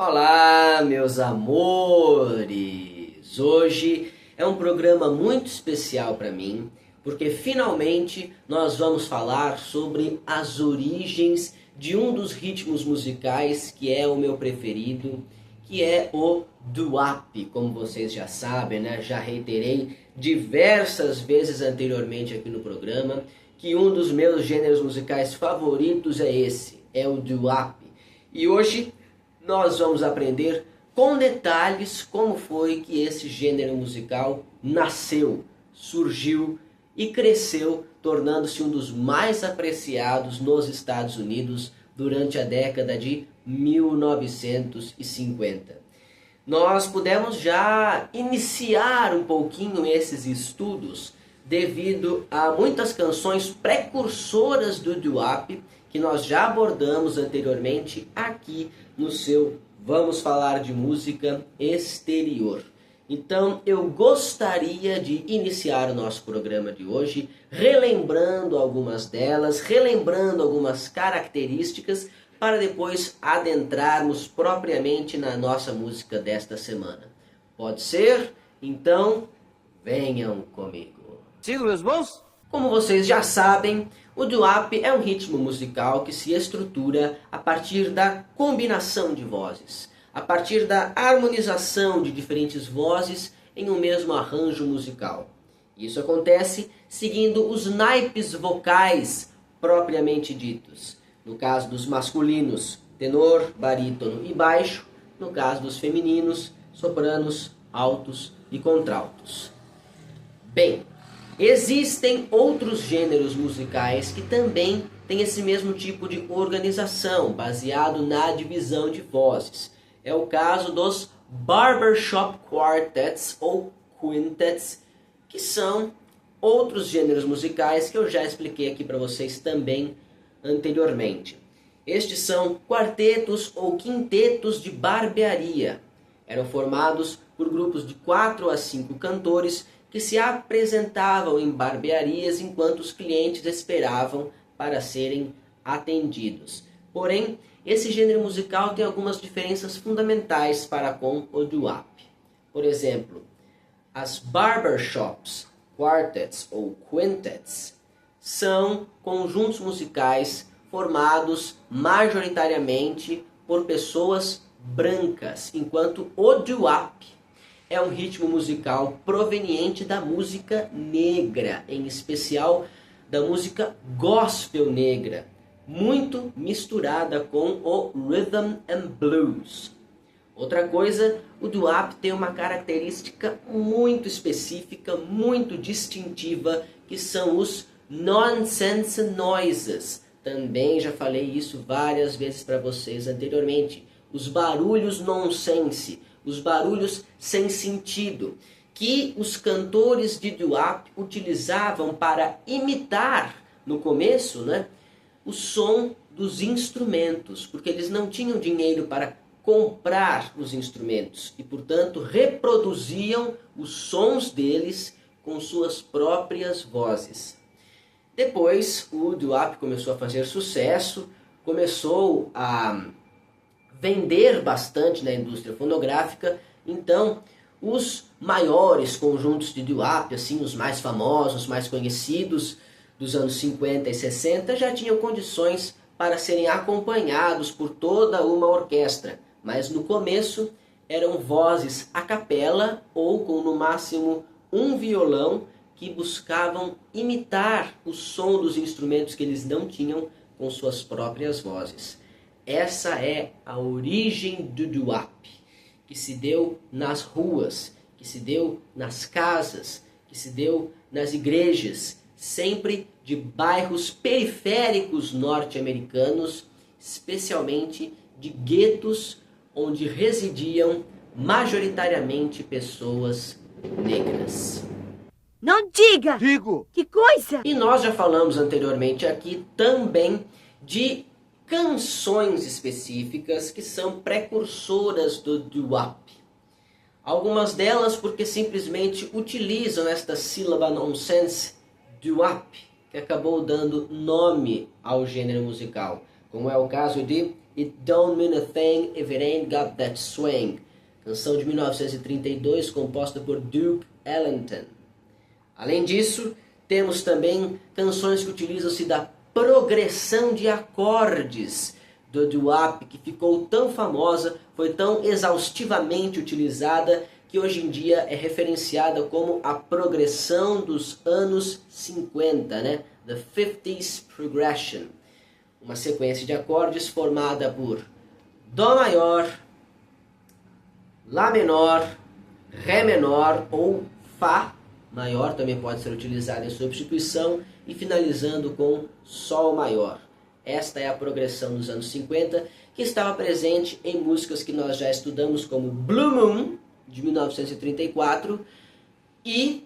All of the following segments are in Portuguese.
Olá, meus amores! Hoje é um programa muito especial para mim, porque finalmente nós vamos falar sobre as origens de um dos ritmos musicais que é o meu preferido, que é o doo-wop. Como vocês já sabem, né? Já reiterei diversas vezes anteriormente aqui no programa que um dos meus gêneros musicais favoritos é esse, é o doo-wop. E hoje nós vamos aprender com detalhes como foi que esse gênero musical nasceu, surgiu e cresceu, tornando-se um dos mais apreciados nos Estados Unidos durante a década de 1950. Nós pudemos já iniciar um pouquinho esses estudos devido a muitas canções precursoras do doo-wop que nós já abordamos anteriormente aqui no seu Vamos Falar de Música Exterior. Então eu gostaria de iniciar o nosso programa de hoje relembrando algumas delas, relembrando algumas características para depois adentrarmos propriamente na nossa música desta semana. Pode ser? Então venham comigo. Siga meus bons? Como vocês já sabem, o doo-wop é um ritmo musical que se estrutura a partir da combinação de vozes, a partir da harmonização de diferentes vozes em um mesmo arranjo musical. Isso acontece seguindo os naipes vocais propriamente ditos. No caso dos masculinos, tenor, barítono e baixo. No caso dos femininos, sopranos, altos e contraltos. Bem, existem outros gêneros musicais que também têm esse mesmo tipo de organização, baseado na divisão de vozes. É o caso dos barbershop quartets ou quintets, que são outros gêneros musicais que eu já expliquei aqui para vocês também anteriormente. Estes são quartetos ou quintetos de barbearia. Eram formados por grupos de 4 a 5 cantores que se apresentavam em barbearias enquanto os clientes esperavam para serem atendidos. Porém, esse gênero musical tem algumas diferenças fundamentais para com o doo-wop. Por exemplo, as barbershops, quartets ou quintets são conjuntos musicais formados majoritariamente por pessoas brancas, enquanto o doo-wop é um ritmo musical proveniente da música negra, em especial da música gospel negra, muito misturada com o rhythm and blues. Outra coisa, o doo-wop tem uma característica muito específica, muito distintiva, que são os nonsense noises. Também já falei isso várias vezes para vocês anteriormente. Os barulhos nonsense, os barulhos sem sentido, que os cantores de doo-wop utilizavam para imitar, no começo, né, o som dos instrumentos, porque eles não tinham dinheiro para comprar os instrumentos e, portanto, reproduziam os sons deles com suas próprias vozes. Depois, o doo-wop começou a fazer sucesso, começou a vender bastante na indústria fonográfica. Então, os maiores conjuntos de doo-wop, assim, os mais famosos, mais conhecidos dos anos 50 e 60, já tinham condições para serem acompanhados por toda uma orquestra. Mas no começo eram vozes a capela ou com no máximo um violão que buscavam imitar o som dos instrumentos que eles não tinham com suas próprias vozes. Essa é a origem do doo-wop, que se deu nas ruas, que se deu nas casas, que se deu nas igrejas, sempre de bairros periféricos norte-americanos, especialmente de guetos onde residiam majoritariamente pessoas negras. Não diga! Digo! Que coisa! E nós já falamos anteriormente aqui também de canções específicas que são precursoras do doo-wop. Algumas delas porque simplesmente utilizam esta sílaba nonsense, doo-wop, que acabou dando nome ao gênero musical, como é o caso de It Don't Mean a Thing If It Ain't Got That Swing, canção de 1932 composta por Duke Ellington. Além disso, temos também canções que utilizam-se da progressão de acordes do doo-wop, que ficou tão famosa, foi tão exaustivamente utilizada, que hoje em dia é referenciada como a progressão dos anos 50, né? The 50s Progression. Uma sequência de acordes formada por Dó maior, Lá menor, Ré menor ou Fá maior, também pode ser utilizado em substituição, e finalizando com Sol maior. Esta é a progressão dos anos 50, que estava presente em músicas que nós já estudamos, como Blue Moon, de 1934, e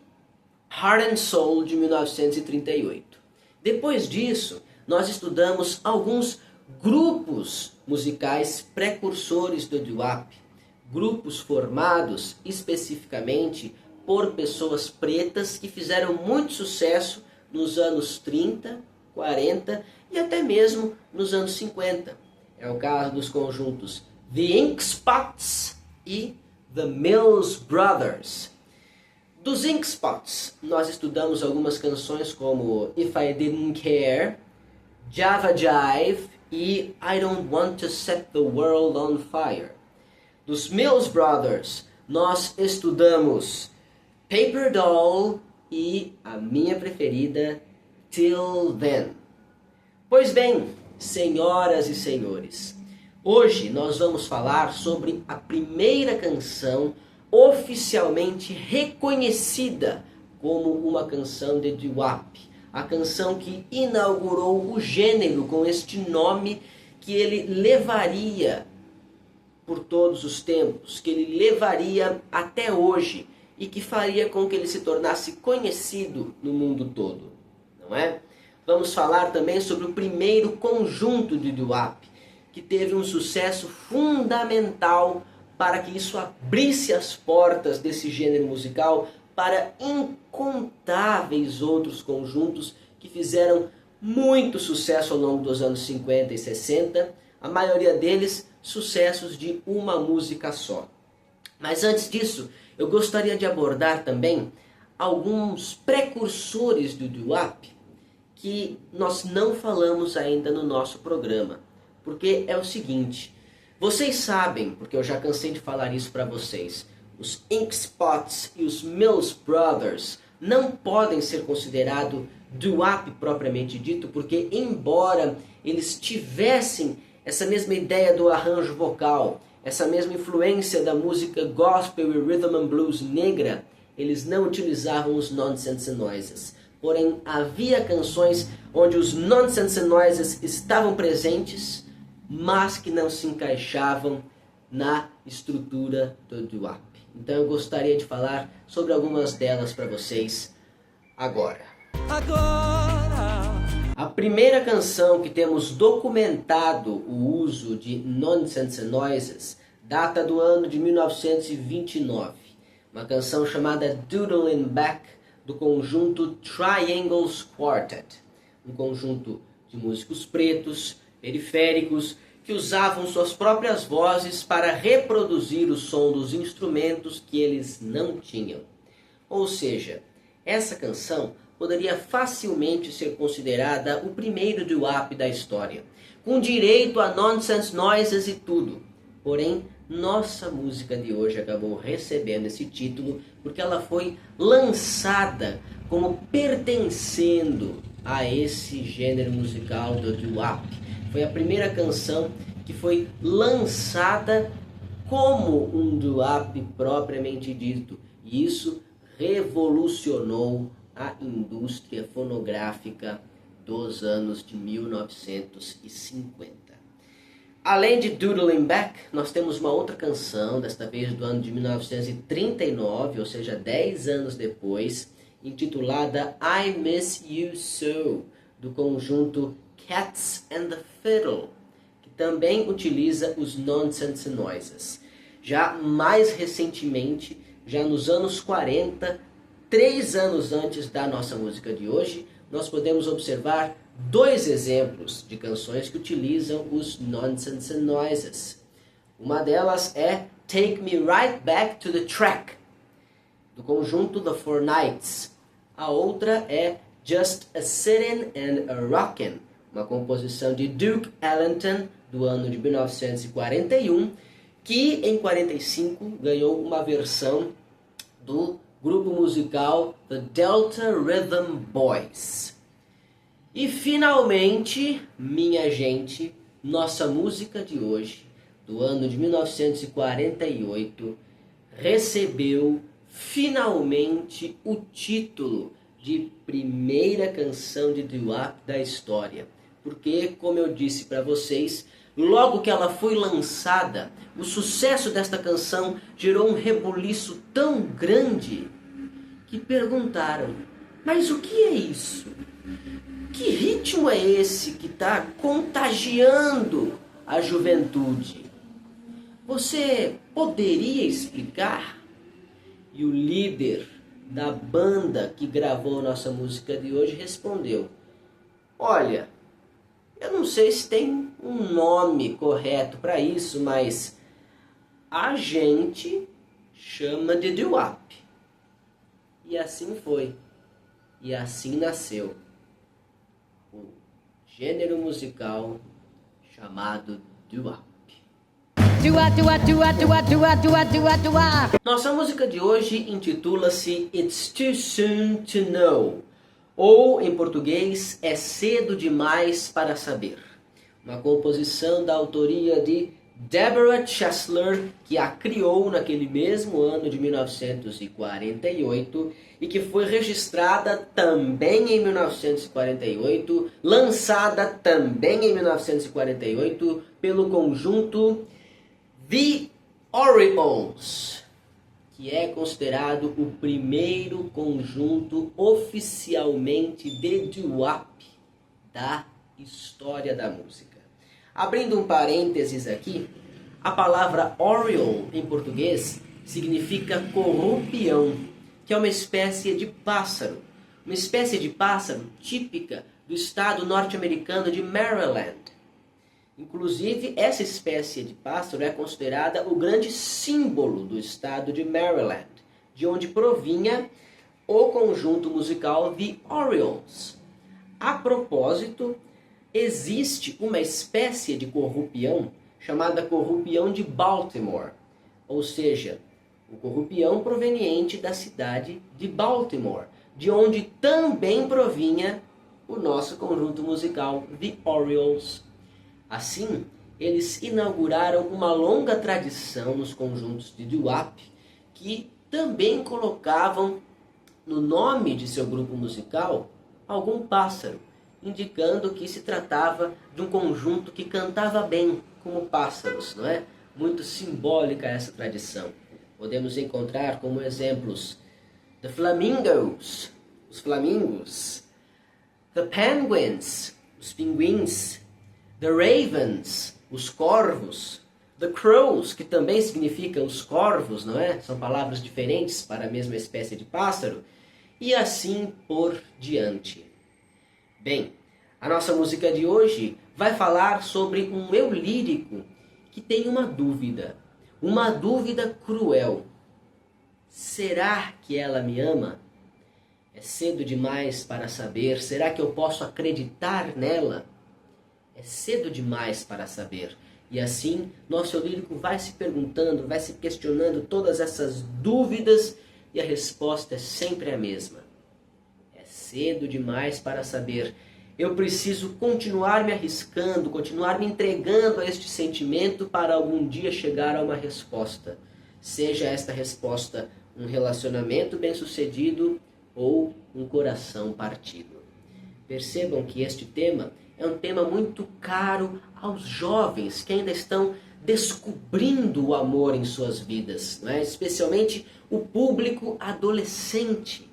Heart and Soul, de 1938. Depois disso, nós estudamos alguns grupos musicais precursores do doo-wop, grupos formados especificamente por pessoas pretas que fizeram muito sucesso nos anos 30, 40 e até mesmo nos anos 50. É o caso dos conjuntos The Ink Spots e The Mills Brothers. Dos Ink Spots, nós estudamos algumas canções como If I Didn't Care, Java Jive e I Don't Want to Set the World on Fire. Dos Mills Brothers, nós estudamos Paper Doll e a minha preferida, Till Then. Pois bem, senhoras e senhores, hoje nós vamos falar sobre a primeira canção oficialmente reconhecida como uma canção de doo-wop, a canção que inaugurou o gênero com este nome que ele levaria por todos os tempos, que ele levaria até hoje e que faria com que ele se tornasse conhecido no mundo todo, não é? Vamos falar também sobre o primeiro conjunto de doo-wop, que teve um sucesso fundamental para que isso abrisse as portas desse gênero musical para incontáveis outros conjuntos que fizeram muito sucesso ao longo dos anos 50 e 60, a maioria deles sucessos de uma música só. Mas antes disso, eu gostaria de abordar também alguns precursores do doo-wop que nós não falamos ainda no nosso programa. Porque é o seguinte, vocês sabem, porque eu já cansei de falar isso para vocês, os Ink Spots e os Mills Brothers não podem ser considerados doo-wop propriamente dito, porque embora eles tivessem essa mesma ideia do arranjo vocal, essa mesma influência da música gospel e rhythm and blues negra, eles não utilizavam os Nonsense Noises. Porém, havia canções onde os Nonsense Noises estavam presentes, mas que não se encaixavam na estrutura do doo-wop. Então eu gostaria de falar sobre algumas delas para vocês agora. A primeira canção que temos documentado o uso de Nonsense Noises data do ano de 1929. Uma canção chamada Doodlin' Back, do conjunto Triangles Quartet. Um conjunto de músicos pretos, periféricos, que usavam suas próprias vozes para reproduzir o som dos instrumentos que eles não tinham. Ou seja, essa canção poderia facilmente ser considerada o primeiro doo-wop da história, com direito a Nonsense Noises e tudo. Porém, nossa música de hoje acabou recebendo esse título porque ela foi lançada como pertencendo a esse gênero musical do doo-wop. Foi a primeira canção que foi lançada como um doo-wop propriamente dito. E isso revolucionou a indústria fonográfica dos anos de 1950. Além de Doodlin' Back, nós temos uma outra canção, desta vez do ano de 1939, ou seja, 10 anos depois, intitulada I Miss You So, do conjunto Cats and the Fiddle, que também utiliza os Nonsense Noises. Já mais recentemente, já nos anos 40, 3 anos antes da nossa música de hoje, nós podemos observar dois exemplos de canções que utilizam os Nonsense and Noises. Uma delas é Take Me Right Back to the Track, do conjunto The Four Knights. A outra é Just a Sittin' and a Rockin', uma composição de Duke Ellington, do ano de 1941, que em 45 ganhou uma versão do grupo musical The Delta Rhythm Boys. E finalmente, minha gente, nossa música de hoje, do ano de 1948, recebeu finalmente o título de primeira canção de doo-wop da história. Porque, como eu disse para vocês, logo que ela foi lançada, o sucesso desta canção gerou um rebuliço tão grande que perguntaram: mas o que é isso? Que ritmo é esse que está contagiando a juventude? Você poderia explicar? E o líder da banda que gravou nossa música de hoje respondeu: olha, eu não sei se tem um nome correto para isso, mas a gente chama de doo-wop. E assim foi. E assim nasceu o gênero musical chamado doo-wop. Nossa música de hoje intitula-se It's Too Soon to Know, ou em português, É Cedo Demais para Saber. Uma composição da autoria de Deborah Chesler, que a criou naquele mesmo ano de 1948 e que foi registrada também em 1948, lançada também em 1948 pelo conjunto The Orioles, que é considerado o primeiro conjunto oficialmente de doo-wop da história da música. Abrindo um parênteses aqui, a palavra Oriole em português significa corrupião, que é uma espécie de pássaro típica do estado norte-americano de Maryland. Inclusive, essa espécie de pássaro é considerada o grande símbolo do estado de Maryland, de onde provinha o conjunto musical The Orioles. A propósito, existe uma espécie de corrupião chamada corrupião de Baltimore, ou seja, o corrupião proveniente da cidade de Baltimore, de onde também provinha o nosso conjunto musical The Orioles. Assim, eles inauguraram uma longa tradição nos conjuntos de doo-wop, que também colocavam no nome de seu grupo musical algum pássaro, indicando que se tratava de um conjunto que cantava bem, como pássaros, não é? Muito simbólica essa tradição. Podemos encontrar como exemplos The Flamingos, os flamingos, The Penguins, os pinguins, The Ravens, os corvos, The Crows, que também significa os corvos, não é? São palavras diferentes para a mesma espécie de pássaro, e assim por diante. Bem, a nossa música de hoje vai falar sobre um eu lírico que tem uma dúvida cruel. Será que ela me ama? É cedo demais para saber. Será que eu posso acreditar nela? É cedo demais para saber. E assim, nosso eu lírico vai se perguntando, vai se questionando todas essas dúvidas e a resposta é sempre a mesma. É cedo demais para saber. Eu preciso continuar me arriscando, continuar me entregando a este sentimento para algum dia chegar a uma resposta. Seja esta resposta um relacionamento bem-sucedido ou um coração partido. Percebam que este tema é um tema muito caro aos jovens que ainda estão descobrindo o amor em suas vidas, não é? Especialmente o público adolescente.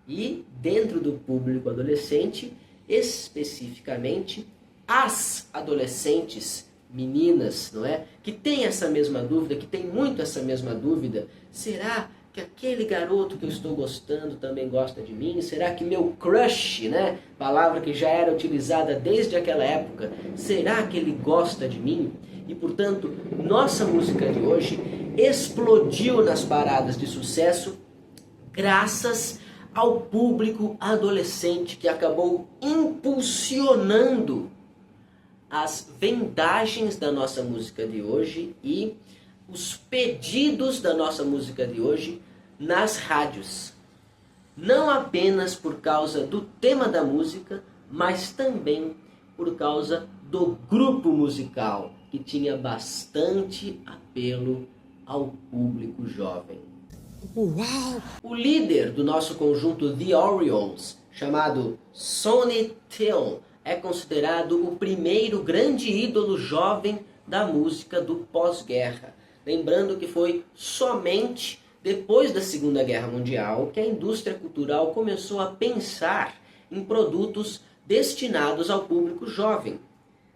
E dentro do público adolescente, especificamente as adolescentes meninas, não é? Que têm essa mesma dúvida, que têm muito essa mesma dúvida. Será que aquele garoto que eu estou gostando também gosta de mim? Será que meu crush, né? Palavra que já era utilizada desde aquela época, será que ele gosta de mim? E portanto, nossa música de hoje explodiu nas paradas de sucesso graças ao público adolescente que acabou impulsionando as vendagens da nossa música de hoje e os pedidos da nossa música de hoje nas rádios. Não apenas por causa do tema da música, mas também por causa do grupo musical, que tinha bastante apelo ao público jovem. Uau! O líder do nosso conjunto The Orioles, chamado Sonny Terry, é considerado o primeiro grande ídolo jovem da música do pós-guerra. Lembrando que foi somente depois da Segunda Guerra Mundial que a indústria cultural começou a pensar em produtos destinados ao público jovem.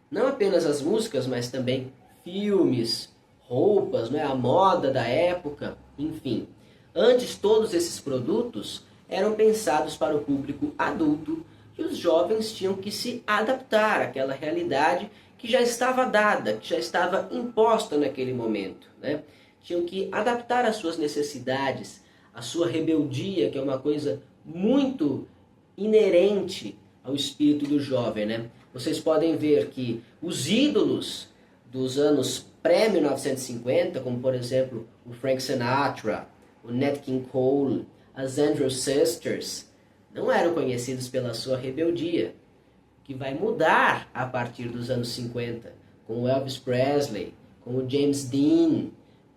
Não apenas as músicas, mas também filmes, roupas, a moda da época, enfim. Antes, todos esses produtos eram pensados para o público adulto e os jovens tinham que se adaptar àquela realidade que já estava dada, que já estava imposta naquele momento, né? Tinham que adaptar às suas necessidades, à sua rebeldia, que é uma coisa muito inerente ao espírito do jovem, né? Vocês podem ver que os ídolos dos anos pré-1950, como por exemplo o Frank Sinatra, o Nat King Cole, as Andrews Sisters, não eram conhecidos pela sua rebeldia, que vai mudar a partir dos anos 50, com o Elvis Presley, com o James Dean,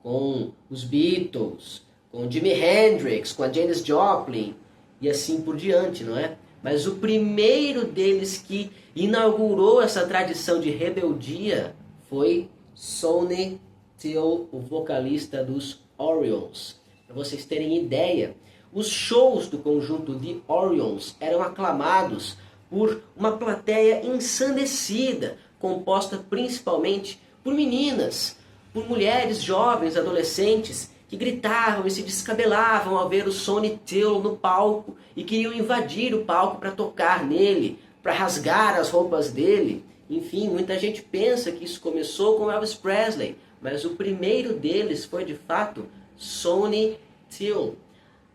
com os Beatles, com o Jimi Hendrix, com a Janis Joplin, e assim por diante, não é? Mas o primeiro deles que inaugurou essa tradição de rebeldia foi Sonny Terry, o vocalista dos Orioles. Para vocês terem ideia, os shows do conjunto The Orioles eram aclamados por uma plateia ensandecida, composta principalmente por meninas, por mulheres jovens, adolescentes, que gritavam e se descabelavam ao ver o Sonny Terry no palco e queriam invadir o palco para tocar nele, para rasgar as roupas dele. Enfim, muita gente pensa que isso começou com Elvis Presley, mas o primeiro deles foi de fato Sonny Terry.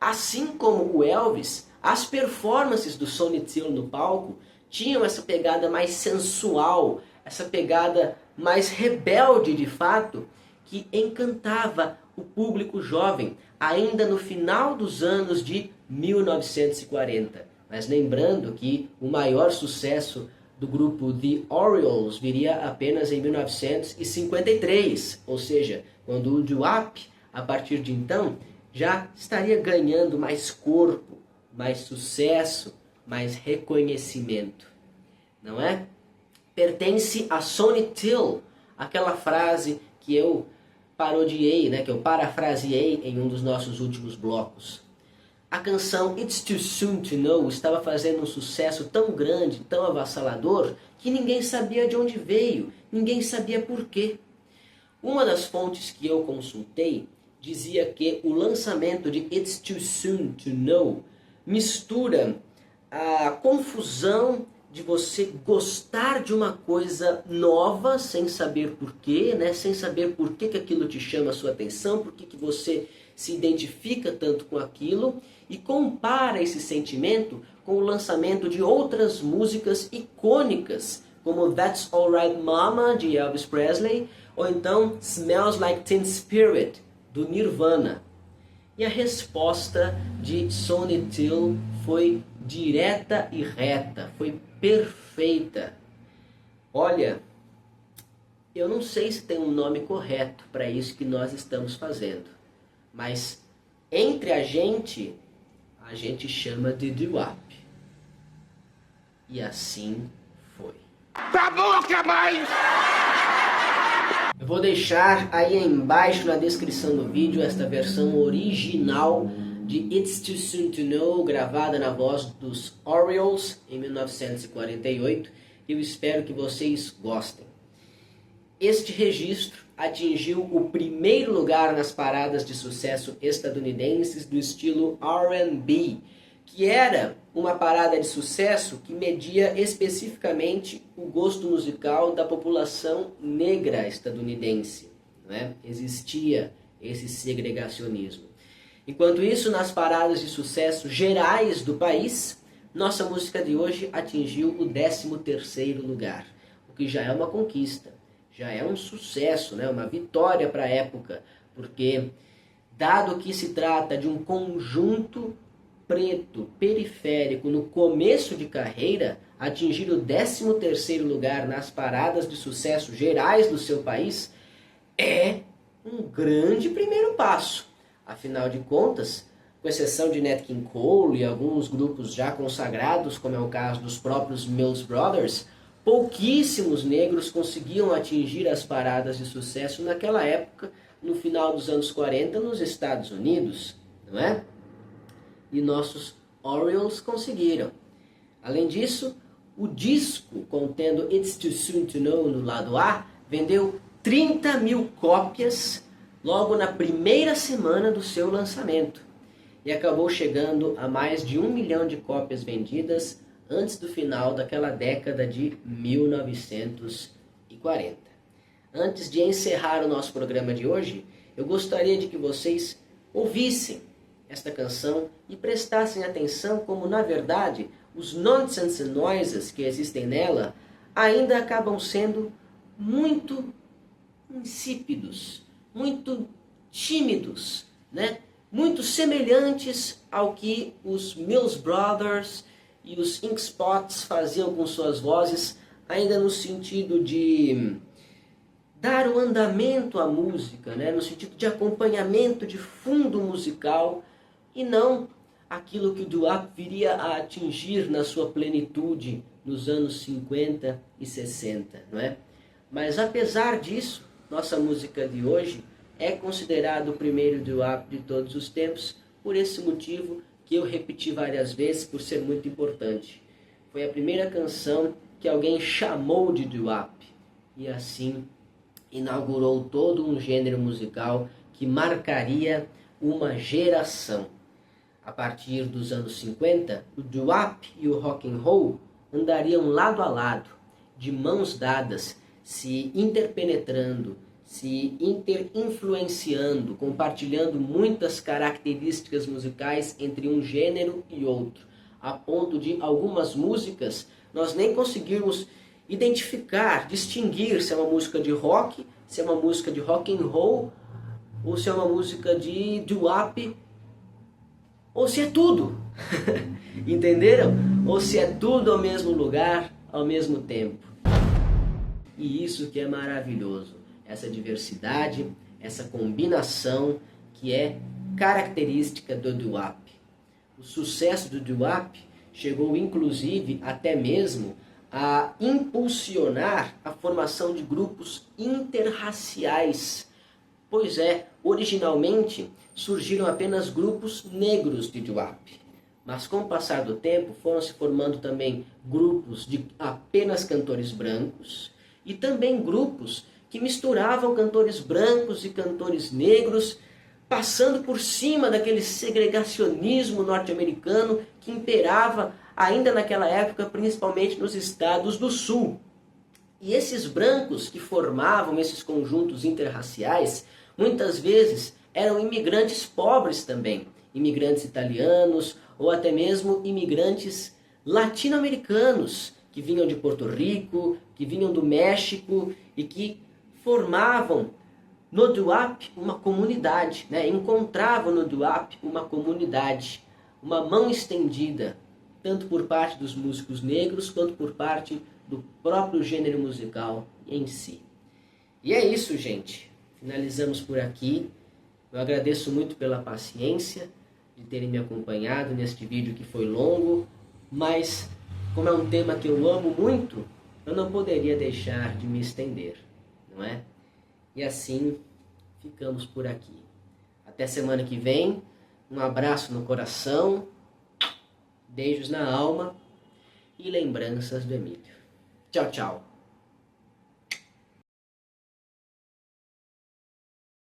Assim como o Elvis, as performances do Sonny Terry no palco tinham essa pegada mais sensual, essa pegada mais rebelde de fato, que encantava o público jovem, ainda no final dos anos de 1940. Mas lembrando que o maior sucesso do grupo The Orioles viria apenas em 1953, ou seja, quando o doo-wop, a partir de então, já estaria ganhando mais corpo, mais sucesso, mais reconhecimento. Não é? Pertence a Sonny Terry, aquela frase que eu parodiei, que eu parafraseei em um dos nossos últimos blocos. A canção It's Too Soon to Know estava fazendo um sucesso tão grande, tão avassalador, que ninguém sabia de onde veio, ninguém sabia por quê. Uma das fontes que eu consultei dizia que o lançamento de It's Too Soon to Know mistura a confusão de você gostar de uma coisa nova sem saber porquê, sem saber por que aquilo te chama a sua atenção, por que você se identifica tanto com aquilo, e compara esse sentimento com o lançamento de outras músicas icônicas, como That's Alright Mama, de Elvis Presley, ou então Smells Like Teen Spirit, do Nirvana. E a resposta de Sonny Terry foi direta e reta, foi perfeita. Olha, eu não sei se tem um nome correto para isso que nós estamos fazendo, mas entre a gente chama de doo-wop. E assim foi. Tá boca, mãe! Eu vou deixar aí embaixo na descrição do vídeo esta versão original de It's Too Soon to Know, gravada na voz dos Orioles em 1948. Eu espero que vocês gostem. Este registro atingiu o primeiro lugar nas paradas de sucesso estadunidenses do estilo R&B, que era uma parada de sucesso que media especificamente o gosto musical da população negra estadunidense, né? Existia esse segregacionismo. Enquanto isso, nas paradas de sucesso gerais do país, nossa música de hoje atingiu o 13º lugar, o que já é uma conquista, já é um sucesso, né? Uma vitória para a época, porque dado que se trata de um conjunto preto, periférico, no começo de carreira, atingir o 13º lugar nas paradas de sucesso gerais do seu país é um grande primeiro passo. Afinal de contas, com exceção de Nat King Cole e alguns grupos já consagrados, como é o caso dos próprios Mills Brothers, pouquíssimos negros conseguiam atingir as paradas de sucesso naquela época, no final dos anos 40, nos Estados Unidos, não é? E nossos Orioles conseguiram. Além disso, o disco contendo It's Too Soon to Know no lado A vendeu 30 mil cópias logo na primeira semana do seu lançamento e acabou chegando a mais de 1 milhão de cópias vendidas antes do final daquela década de 1940. Antes de encerrar o nosso programa de hoje, eu gostaria de que vocês ouvissem esta canção e prestassem atenção como, na verdade, os nonsense and noises que existem nela ainda acabam sendo muito insípidos, muito tímidos, né? Muito semelhantes ao que os Mills Brothers e os Ink Spots faziam com suas vozes, ainda no sentido de dar o andamento à música, né? No sentido de acompanhamento de fundo musical, e não aquilo que o doo-wop viria a atingir na sua plenitude nos anos 50 e 60, não é? Mas apesar disso, nossa música de hoje é considerado o primeiro doo-wop de todos os tempos, por esse motivo que eu repeti várias vezes, por ser muito importante. Foi a primeira canção que alguém chamou de doo-wop, e assim inaugurou todo um gênero musical que marcaria uma geração. A partir dos anos 50, o doo-wop e o rock and roll andariam lado a lado, de mãos dadas, se interpenetrando, se interinfluenciando, compartilhando muitas características musicais entre um gênero e outro, a ponto de algumas músicas nós nem conseguirmos identificar, distinguir se é uma música de rock, se é uma música de rock and roll, ou se é uma música de doo-wop, ou se é tudo. Entenderam? Ou se é tudo ao mesmo lugar, ao mesmo tempo. E isso que é maravilhoso. Essa diversidade, essa combinação que é característica do doo-wop. O sucesso do doo-wop chegou inclusive até mesmo a impulsionar a formação de grupos interraciais. Pois é, originalmente surgiram apenas grupos negros de doo-wop. Mas com o passar do tempo foram se formando também grupos de apenas cantores brancos e também grupos que misturavam cantores brancos e cantores negros, passando por cima daquele segregacionismo norte-americano que imperava ainda naquela época, principalmente nos estados do sul. E esses brancos que formavam esses conjuntos interraciais, muitas vezes eram imigrantes pobres também, imigrantes italianos ou até mesmo imigrantes latino-americanos que vinham de Porto Rico, que vinham do México e que formavam no doo-wop uma comunidade, né? Encontravam no doo-wop uma comunidade, uma mão estendida, tanto por parte dos músicos negros quanto por parte do próprio gênero musical em si. E é isso, gente. Finalizamos por aqui. Eu agradeço muito pela paciência de terem me acompanhado neste vídeo que foi longo, mas como é um tema que eu amo muito, eu não poderia deixar de me estender, não é? E assim ficamos por aqui. Até semana que vem. Um abraço no coração, beijos na alma e lembranças do Emílio. Tchau, tchau.